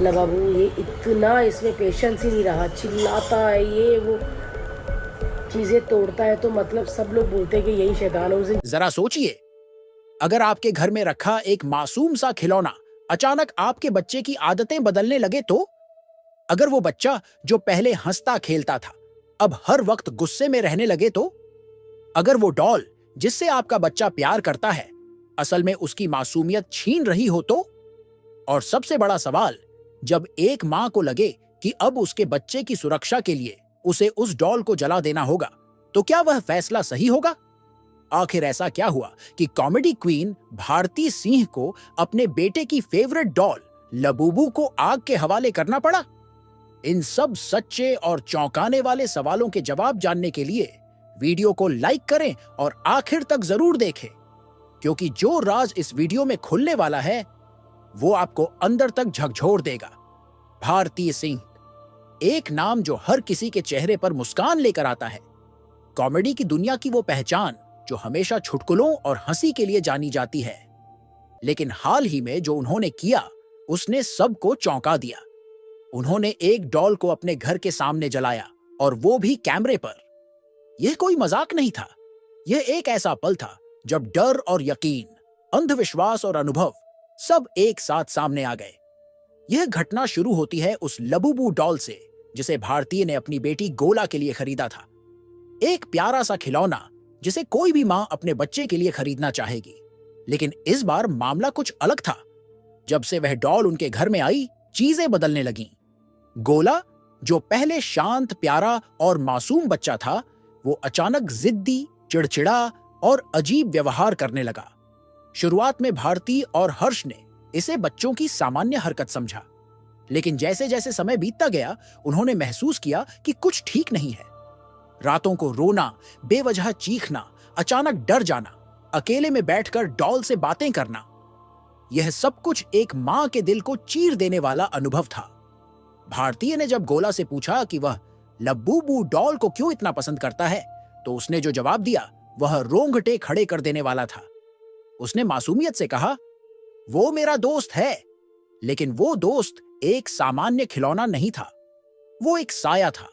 बाबू ये इतना इसमें पेशेंस ही नहीं रहा, चिल्लाता है ये वो, चीजें तोड़ता है, तो मतलब सब लोग बोलते हैं कि यही शैतान है। उस दिन जरा सोचिए, अगर आपके घर में रखा एक मासूम सा खिलौना अचानक आपके बच्चे की आदतें बदलने लगे तो? अगर वो बच्चा जो पहले हंसता खेलता था अब हर वक्त गुस्से में रहने लगे तो? अगर वो डॉल जिससे आपका बच्चा प्यार करता है असल में उसकी मासूमियत छीन रही हो तो? और सबसे बड़ा सवाल, जब एक मां को लगे कि अब उसके बच्चे की सुरक्षा के लिए उसे उस डॉल को जला देना होगा, तो क्या वह फैसला सही होगा? आखिर ऐसा क्या हुआ कि कॉमेडी क्वीन भारती सिंह को अपने बेटे की फेवरेट डॉल लबूबू को आग के हवाले करना पड़ा? इन सब सच्चे और चौंकाने वाले सवालों के जवाब जानने के लिए वीडियो को लाइक करें और आखिर तक जरूर देखें, क्योंकि जो राज इस वीडियो में खुलने वाला है वो आपको अंदर तक झकझोर देगा। भारती सिंह, एक नाम जो हर किसी के चेहरे पर मुस्कान लेकर आता है, कॉमेडी की दुनिया की वो पहचान जो हमेशा चुटकुलों और हंसी के लिए जानी जाती है। लेकिन हाल ही में जो उन्होंने किया उसने सबको चौंका दिया। उन्होंने एक डॉल को अपने घर के सामने जलाया, और वो भी कैमरे पर। यह कोई मजाक नहीं था, यह एक ऐसा पल था जब डर और यकीन, अंधविश्वास और अनुभव सब एक साथ सामने आ गए। यह घटना शुरू होती है उस लबूबू डॉल से जिसे भारतीय ने अपनी बेटी गोला के लिए खरीदा था। एक प्यारा सा खिलौना जिसे कोई भी मां अपने बच्चे के लिए खरीदना चाहेगी। लेकिन इस बार मामला कुछ अलग था। जब से वह डॉल उनके घर में आई, चीजें बदलने लगीं। गोला, जो पहले शांत, प्यारा और मासूम बच्चा था, वो अचानक जिद्दी, चिड़चिड़ा और अजीब व्यवहार करने लगा। शुरुआत में भारती और हर्ष ने इसे बच्चों की सामान्य हरकत समझा, लेकिन जैसे जैसे समय बीतता गया उन्होंने महसूस किया कि कुछ ठीक नहीं है। रातों को रोना, बेवजह चीखना, अचानक डर जाना, अकेले में बैठकर डॉल से बातें करना, यह सब कुछ एक मां के दिल को चीर देने वाला अनुभव था। भारतीय ने जब गोला से पूछा कि वह लबूबू डॉल को क्यों इतना पसंद करता है, तो उसने जो जवाब दिया वह रोंगटे खड़े कर देने वाला था। उसने मासूमियत से कहा, वो मेरा दोस्त है। लेकिन वो दोस्त एक सामान्य खिलौना नहीं था, वो एक साया था,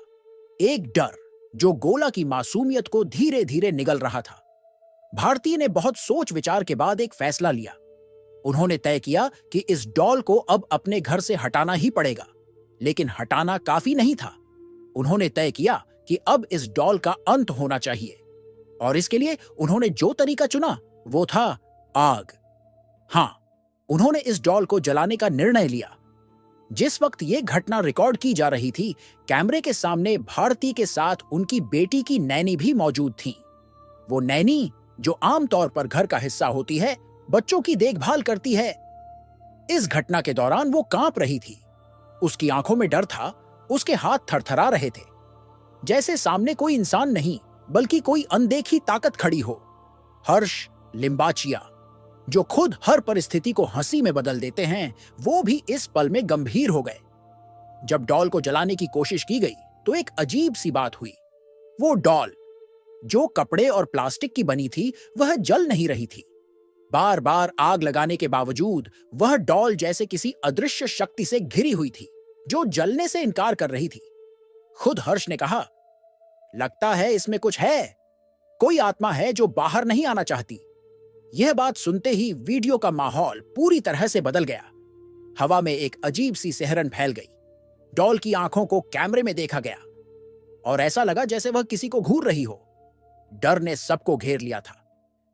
एक डर जो गोला की मासूमियत को धीरे धीरे निगल रहा था। भारतीय ने बहुत सोच विचार के बाद एक फैसला लिया। उन्होंने तय किया कि इस डॉल को अब अपने घर से हटाना ही पड़ेगा। लेकिन हटाना काफी नहीं था। उन्होंने तय किया कि अब इस डॉल का अंत होना चाहिए, और इसके लिए उन्होंने जो तरीका चुना वो था आग। हां, उन्होंने इस डॉल को जलाने का निर्णय लिया। जिस वक्त यह घटना रिकॉर्ड की जा रही थी, कैमरे के सामने भारती के साथ उनकी बेटी की नैनी भी मौजूद थी। वो नैनी जो आमतौर पर घर का हिस्सा होती है, बच्चों की देखभाल करती है। इस घटना के दौरान वो कांप रही थी। उसकी आंखों में डर था, उसके हाथ थरथरा रहे थे, जैसे सामने कोई इंसान नहीं बल्कि कोई अनदेखी ताकत खड़ी हो। हर्ष, लिम्बाचिया, जो खुद हर परिस्थिति को हंसी में बदल देते हैं, वो भी इस पल में गंभीर हो गए। जब डॉल को जलाने की कोशिश की गई तो एक अजीब सी बात हुई। वो डॉल जो कपड़े और प्लास्टिक की बनी थी, वह जल नहीं रही थी। बार बार आग लगाने के बावजूद वह डॉल जैसे किसी अदृश्य शक्ति से घिरी हुई थी जो जलने से इनकार कर रही थी। खुद हर्ष ने कहा, लगता है इसमें कुछ है, कोई आत्मा है जो बाहर नहीं आना चाहती। यह बात सुनते ही वीडियो का माहौल पूरी तरह से बदल गया। हवा में एक अजीब सी सिहरन फैल गई। डॉल की आंखों को कैमरे में देखा गया और ऐसा लगा जैसे वह किसी को घूर रही हो। डर ने सबको घेर लिया था,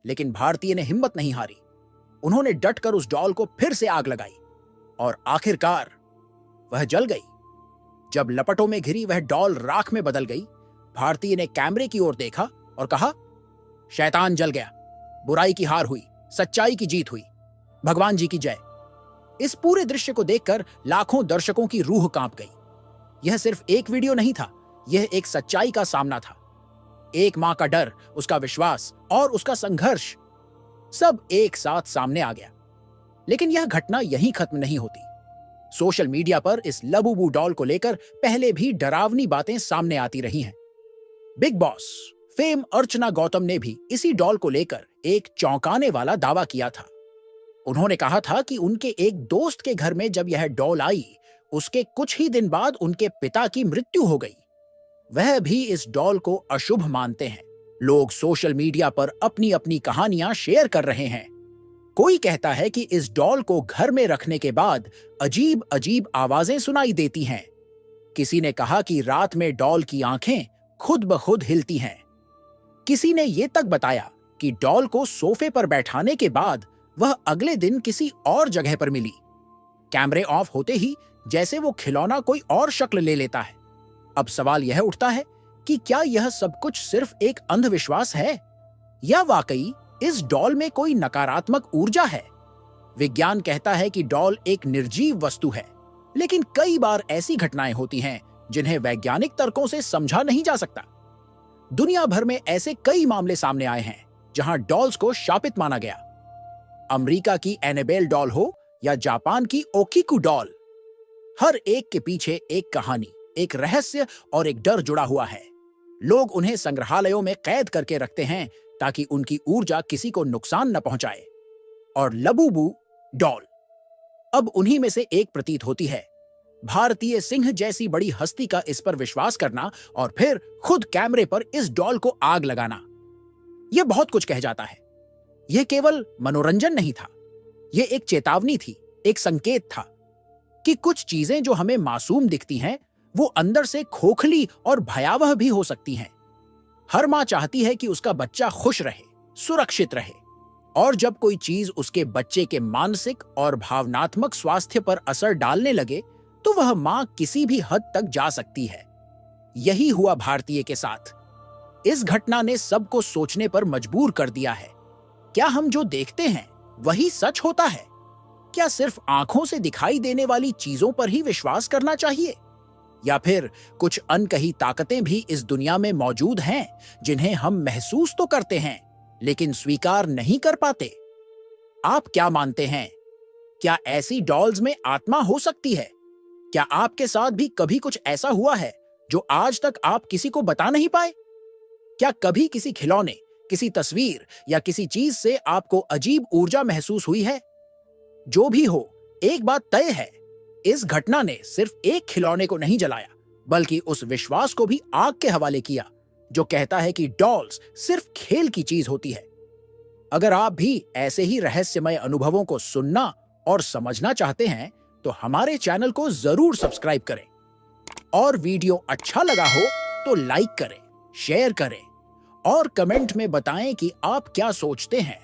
लेकिन भारतीय ने हिम्मत नहीं हारी। उन्होंने डटकर उस डॉल को फिर से आग लगाई और आखिरकार वह जल गई। जब लपटों में घिरी वह डॉल राख में बदल गई, भारतीय ने कैमरे की ओर देखा और कहा, शैतान जल गया, बुराई की हार हुई, सच्चाई की जीत हुई, भगवान जी की जय। इस पूरे दृश्य को देखकर लाखों दर्शकों की रूह कांप गई। यह सिर्फ एक वीडियो नहीं था, यह एक सच्चाई का सामना था। एक मां का डर, उसका विश्वास और उसका संघर्ष सब एक साथ सामने आ गया। लेकिन यह घटना यहीं खत्म नहीं होती। सोशल मीडिया पर इस लबूबू डॉल को लेकर पहले भी डरावनी बातें सामने आती रही हैं। बिग बॉस फेम अर्चना गौतम ने भी इसी डॉल को लेकर एक चौंकाने वाला दावा किया था। उन्होंने कहा था कि उनके एक दोस्त के घर में जब यह डॉल आई, उसके कुछ ही दिन बाद उनके पिता की मृत्यु हो गई। वह भी इस डॉल को अशुभ मानते हैं। लोग सोशल मीडिया पर अपनी अपनी कहानियां शेयर कर रहे हैं। कोई कहता है कि इस डॉल को घर में रखने के बाद अजीब अजीब आवाजें सुनाई देती हैं। किसी ने कहा कि रात में डॉल की आंखें खुद ब खुद हिलती हैं। किसी ने यह तक बताया कि डॉल को सोफे पर बैठाने के बाद वह अगले दिन किसी और जगह पर मिली। कैमरे ऑफ होते ही जैसे वो खिलौना कोई और शक्ल ले लेता है। अब सवाल यह उठता है कि क्या यह सब कुछ सिर्फ एक अंधविश्वास है या वाकई इस डॉल में कोई नकारात्मक ऊर्जा है? विज्ञान कहता है कि डॉल एक निर्जीव वस्तु है, लेकिन कई बार ऐसी घटनाएं होती हैं जिन्हें वैज्ञानिक तर्कों से समझा नहीं जा सकता। दुनिया भर में ऐसे कई मामले सामने आए हैं जहां डॉल्स को शापित माना गया। अमेरिका की एनेबेल डॉल हो या जापान की ओकिकू डॉल, हर एक के पीछे एक कहानी, एक रहस्य और एक डर जुड़ा हुआ है। लोग उन्हें संग्रहालयों में कैद करके रखते हैं ताकि उनकी ऊर्जा किसी को नुकसान न पहुंचाए। और लबूबू डॉल अब उन्हीं में से एक प्रतीत होती है। भारतीय सिंह जैसी बड़ी हस्ती का इस पर विश्वास करना और फिर खुद कैमरे पर इस डॉल को आग लगाना, यह बहुत कुछ कह जाता है। यह केवल मनोरंजन नहीं था, यह एक चेतावनी थी, एक संकेत था कि कुछ चीजें जो हमें मासूम दिखती हैं वो अंदर से खोखली और भयावह भी हो सकती हैं। हर मां चाहती है कि उसका बच्चा खुश रहे, सुरक्षित रहे, और जब कोई चीज उसके बच्चे के मानसिक और भावनात्मक स्वास्थ्य पर असर डालने लगे तो वह मां किसी भी हद तक जा सकती है। यही हुआ भारतीय के साथ। इस घटना ने सबको सोचने पर मजबूर कर दिया है। क्या हम जो देखते हैं वही सच होता है? क्या सिर्फ आंखों से दिखाई देने वाली चीजों पर ही विश्वास करना चाहिए, या फिर कुछ अनकही ताकतें भी इस दुनिया में मौजूद हैं जिन्हें हम महसूस तो करते हैं लेकिन स्वीकार नहीं कर पाते? आप क्या मानते हैं? क्या ऐसी डॉल्स में आत्मा हो सकती है? क्या आपके साथ भी कभी कुछ ऐसा हुआ है जो आज तक आप किसी को बता नहीं पाए? क्या कभी किसी खिलौने, किसी तस्वीर या किसी चीज से आपको अजीब ऊर्जा महसूस हुई है? जो भी हो, एक बात तय है, इस घटना ने सिर्फ एक खिलौने को नहीं जलाया, बल्कि उस विश्वास को भी आग के हवाले किया जो कहता है कि डॉल्स सिर्फ खेल की चीज होती है। अगर आप भी ऐसे ही रहस्यमय अनुभवों को सुनना और समझना चाहते हैं तो हमारे चैनल को जरूर सब्सक्राइब करें, और वीडियो अच्छा लगा हो तो लाइक करें, शेयर करें और कमेंट में बताएं कि आप क्या सोचते हैं।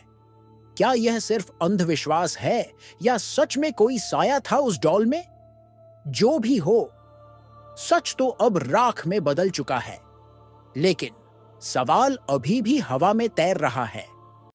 क्या यह सिर्फ अंधविश्वास है या सच में कोई साया था उस डॉल में? जो भी हो, सच तो अब राख में बदल चुका है, लेकिन सवाल अभी भी हवा में तैर रहा है।